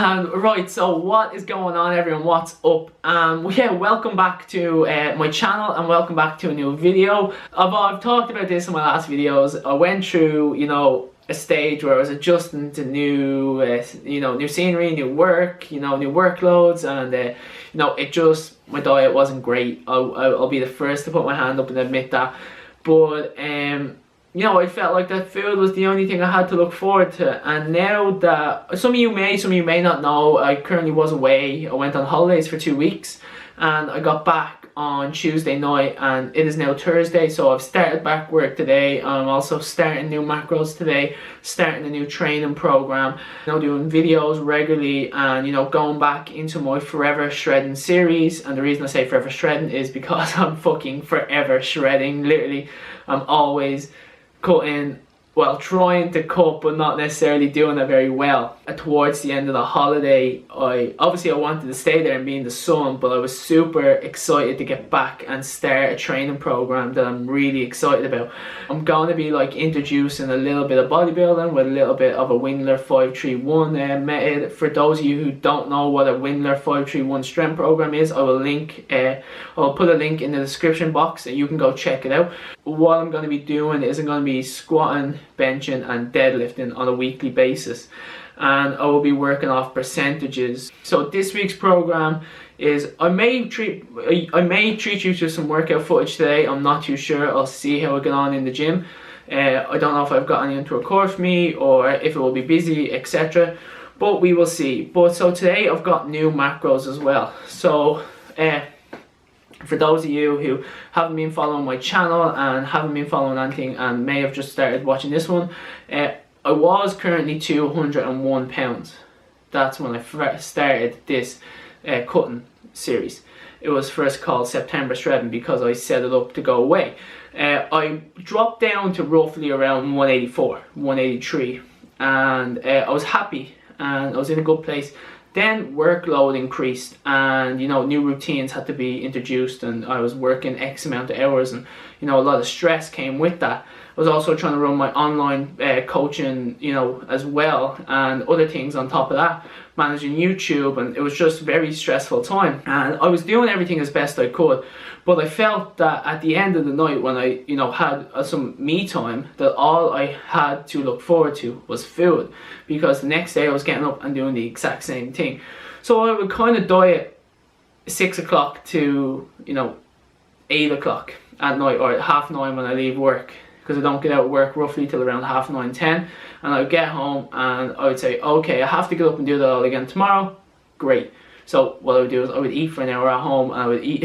And right, so what is going on, everyone? What's up? Yeah, welcome back to my channel and welcome back to a new video. I've talked about this in my last videos. I went through, a stage where I was adjusting to new, new scenery, new work, new workloads, and it just, my diet wasn't great. I'll be the first to put my hand up and admit that. But I felt like that food was the only thing I had to look forward to. And now that some of you may not know, I currently was away. I went on holidays for 2 weeks and I got back on Tuesday night, and it is now Thursday, so I've started back work today. I'm also starting new macros today, starting a new training program, doing videos regularly, and going back into my forever shredding series. And the reason I say forever shredding is because I'm fucking forever shredding. Literally, I'm always cutting, trying to cut, but not necessarily doing it very well. Towards the end of the holiday, I wanted to stay there and be in the sun, but I was super excited to get back and start a training program that I'm really excited about. I'm going to be introducing a little bit of bodybuilding with a little bit of a Windler 531 method. For those of you who don't know what a Windler 531 strength program is, I'll put a link in the description box and you can go check it out. What I'm going to be doing is I'm going to be squatting, benching and deadlifting on a weekly basis, and I will be working off percentages. So this week's program is, I may treat you to some workout footage today. I'm not too sure. I'll see how I get on in the gym. I don't know if I've got anyone to record for me or if it will be busy, etc. But we will see. So today I've got new macros as well. So for those of you who haven't been following my channel and haven't been following anything and may have just started watching this one, I was currently 201 pounds. That's when I first started this cutting series. It was first called September Shredding because I set it up to go away. I dropped down to roughly around 184, 183, and I was happy and I was in a good place. Then workload increased and new routines had to be introduced, and I was working X amount of hours, and a lot of stress came with that. I was also trying to run my online coaching as well, and other things on top of that, managing YouTube, and it was just a very stressful time. And I was doing everything as best I could, but I felt that at the end of the night when I had some me time, that all I had to look forward to was food, because the next day I was getting up and doing the exact same thing. So I would kind of diet 6 o'clock to 8 o'clock at night, or at 9:30 when I leave work, because I don't get out of work roughly till around 9:30, 10, and I would get home and I would say, okay, I have to get up and do that all again tomorrow. Great. So what I would do is I would eat for an hour at home, and I would eat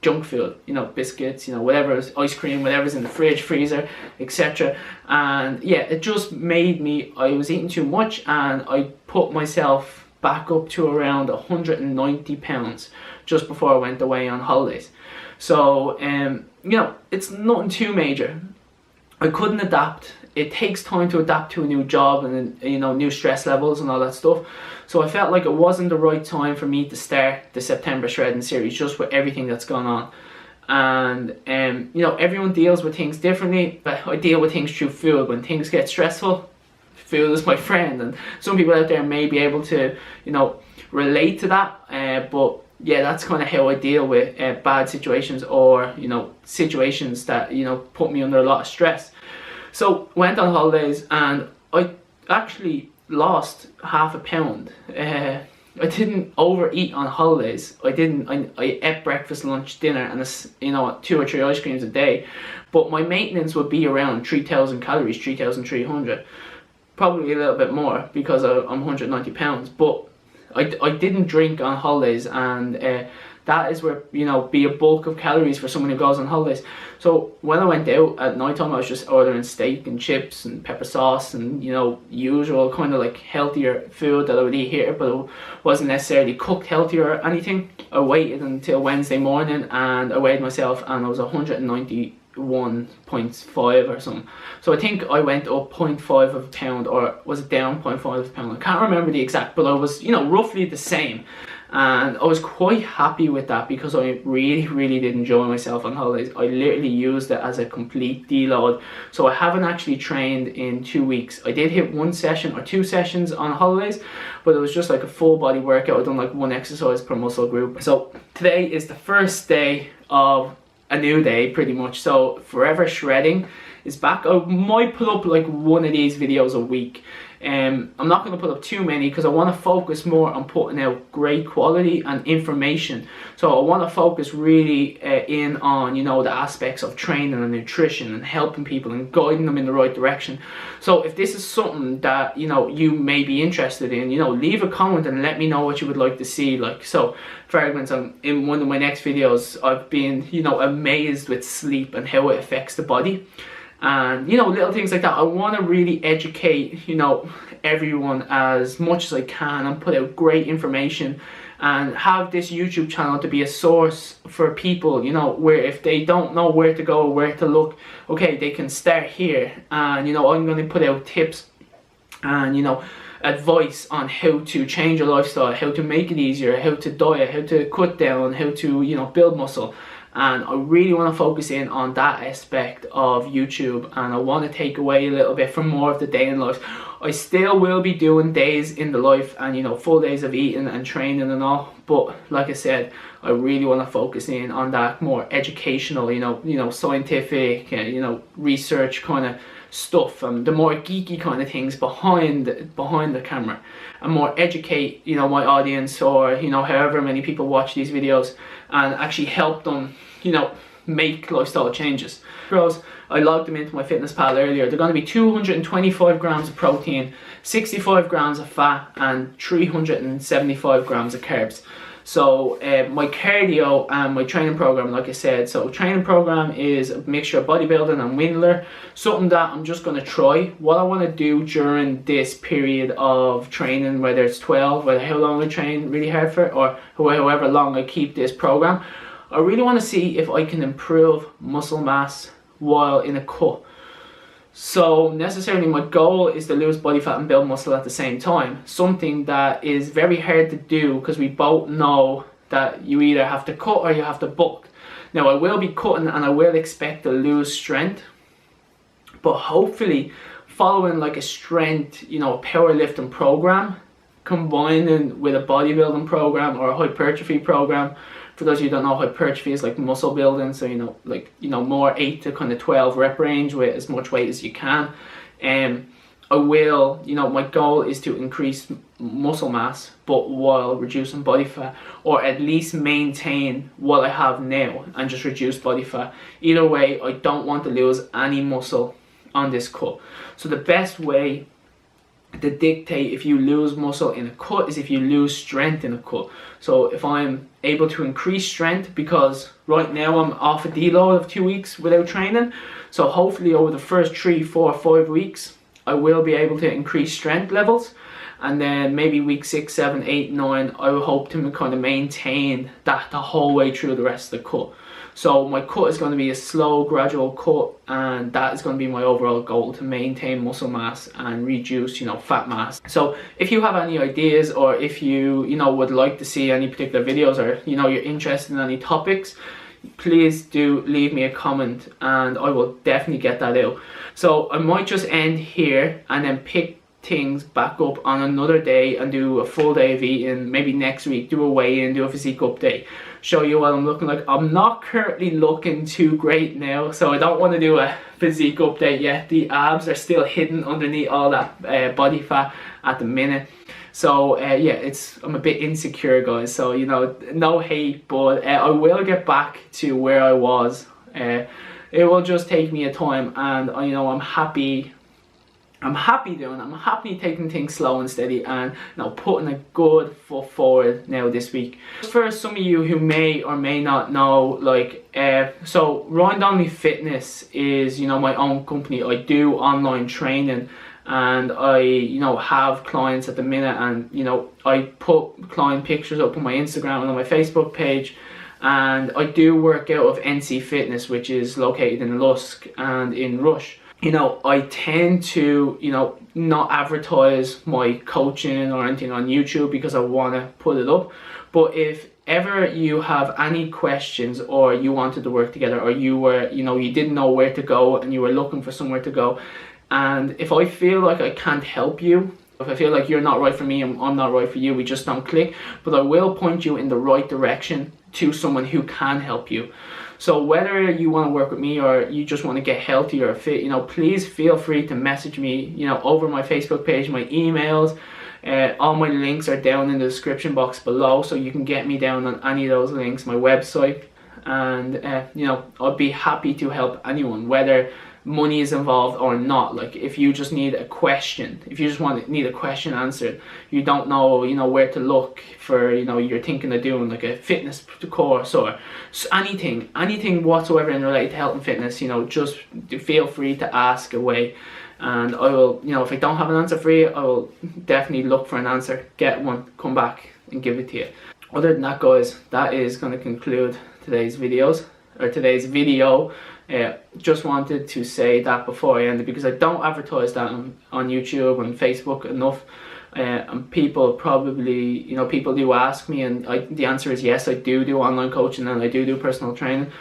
junk food, biscuits, whatever, ice cream, whatever's in the fridge, freezer, etc. And yeah, it just made me, I was eating too much, and I put myself back up to around 190 pounds just before I went away on holidays. So it's nothing too major. I couldn't adapt. It takes time to adapt to a new job and new stress levels and all that stuff. So I felt like it wasn't the right time for me to start the September Shredding series, just with everything that's gone on. And everyone deals with things differently, but I deal with things through food. When things get stressful, food is my friend, and some people out there may be able to relate to that, but yeah, that's kind of how I deal with bad situations, or situations that put me under a lot of stress. So went on holidays and I actually lost ½ pound. I didn't overeat on holidays. I ate breakfast, lunch, dinner, and 2 or 3 ice creams a day. But my maintenance would be around 3,000 calories, 3,300, probably a little bit more because I'm 190 pounds. But I didn't drink on holidays, and that is where be a bulk of calories for someone who goes on holidays. So when I went out at night time, I was just ordering steak and chips and pepper sauce and usual kind of healthier food that I would eat here, but it wasn't necessarily cooked healthy or anything. I waited until Wednesday morning and I weighed myself, and I was 191.5 or something. So I think I went up 0.5 of a pound, or was it down 0.5 of a pound? I can't remember the exact, but I was roughly the same. and I was quite happy with that because I really did enjoy myself on holidays. I literally used it as a complete deload. So I haven't actually trained in 2 weeks. I did hit 1 session or 2 sessions on holidays, but it was just like a full body workout. I've done like 1 exercise per muscle group. So today is the first day of a new day pretty much. So Forever Shredding is back. I might put up like 1 of these videos a week. I'm not going to put up too many because I want to focus more on putting out great quality and information. So I want to focus really in on, you know, the aspects of training and nutrition and helping people and guiding them in the right direction. So if this is something that, you know, you may be interested in, you know, leave a comment and let me know what you would like to see. Like, so for arguments, in one of my next videos, I've been, you know, amazed with sleep and how it affects the body. And, you know, little things like that. I want to really educate, you know, everyone as much as I can and put out great information and have this YouTube channel to be a source for people, you know, where if they don't know where to go, where to look, okay, they can start here. And, you know, I'm going to put out tips and, you know, advice on how to change your lifestyle, how to make it easier, how to diet, how to cut down, how to, you know, build muscle. And I really want to focus in on that aspect of YouTube, and I want to take away a little bit from more of the day in life. I still will be doing days in the life and, you know, full days of eating and training and all, but like I said, I really want to focus in on that more educational, you know, scientific, you know, research kind of stuff, and the more geeky kind of things behind the camera, and more educate, you know, my audience, or, you know, however many people watch these videos, and actually help them, you know, make lifestyle changes. Girls, I logged them into my MyFitnessPal earlier. They're going to be 225 grams of protein, 65 grams of fat, and 375 grams of carbs. So my cardio and my training program, like I said, so training program is a mixture of bodybuilding and Windler, something that I'm just going to try. What I want to do during this period of training, whether it's 12, whether how long I train really hard for, or however long I keep this program, I really want to see if I can improve muscle mass while in a cut. So necessarily my goal is to lose body fat and build muscle at the same time. Something that is very hard to do because we both know that you either have to cut or you have to bulk. Now I will be cutting and I will expect to lose strength, but hopefully following like a strength, you know, powerlifting program, combining with a bodybuilding program or a hypertrophy program. For those of you who don't know, hypertrophy is like muscle building, so, you know, like, you know, more 8 to kind of 12 rep range with as much weight as you can. I will, you know, my goal is to increase muscle mass, but while reducing body fat, or at least maintain what I have now and just reduce body fat. Either way, I don't want to lose any muscle on this cut. So the best way to dictate if you lose muscle in a cut is if you lose strength in a cut. So if I'm able to increase strength, because right now I'm off a deload of 2 weeks without training, so hopefully over the first 3, 4, 5 weeks I will be able to increase strength levels, and then maybe week 6, 7, 8, 9 I will hope to kind of maintain that the whole way through the rest of the cut. So my cut is going to be a slow, gradual cut, and that is going to be my overall goal, to maintain muscle mass and reduce, you know, fat mass. So if you have any ideas, or if you know, would like to see any particular videos, or, you know, you're interested in any topics, please do leave me a comment and I will definitely get that out. So I might just end here and then pick things back up on another day and do a full day of eating. Maybe next week do a weigh-in, do a physique update, show you what I'm looking like. I'm not currently looking too great now, so I don't want to do a physique update yet. The abs are still hidden underneath all that body fat at the minute. So yeah, I'm a bit insecure, guys, so, you know, no hate, but I will get back to where I was. It will just take me a time, and you know, I'm happy taking things slow and steady, and, you know, putting a good foot forward now this week. For some of you who may or may not know, like, so Ryan Donnelly Fitness is, you know, my own company. I do online training, and I, you know, have clients at the minute, and, you know, I put client pictures up on my Instagram and on my Facebook page. And I do work out of NC Fitness, which is located in Lusk and in Rush. you know, I tend to, you know, not advertise my coaching or anything on YouTube because I want to put it up. But if ever you have any questions, or you wanted to work together, or you were, you know, you didn't know where to go and you were looking for somewhere to go, and if I feel like I can't help you, if I feel like you're not right for me and I'm not right for you, we just don't click, but I will point you in the right direction to someone who can help you. So whether you want to work with me or you just want to get healthy or fit, you know, please feel free to message me, you know, over my Facebook page, my emails. All my links are down in the description box below, so you can get me down on any of those links, my website. And you know, I'd be happy to help anyone, whether money is involved or not. Like, if you just need a question, if you just need a question answered, you don't know, you know, where to look for, you know, you're thinking of doing like a fitness course or anything whatsoever in related to health and fitness, you know, just feel free to ask away. And I will, you know, if I don't have an answer for you, I will definitely look for an answer, get one, come back and give it to you. Other than that, guys, that is going to conclude today's video. Just wanted to say that before I end it, because I don't advertise that on YouTube and Facebook enough. And people probably, you know, people do ask me, and the answer is yes, I do online coaching and I do personal training.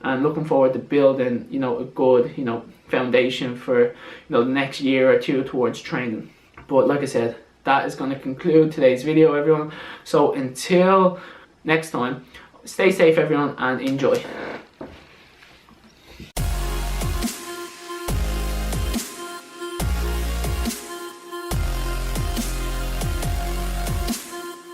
And looking forward to building, you know, a good, you know, foundation for, you know, the next year or two towards training. But like I said, that is going to conclude today's video, everyone. So until next time, stay safe, everyone, and enjoy.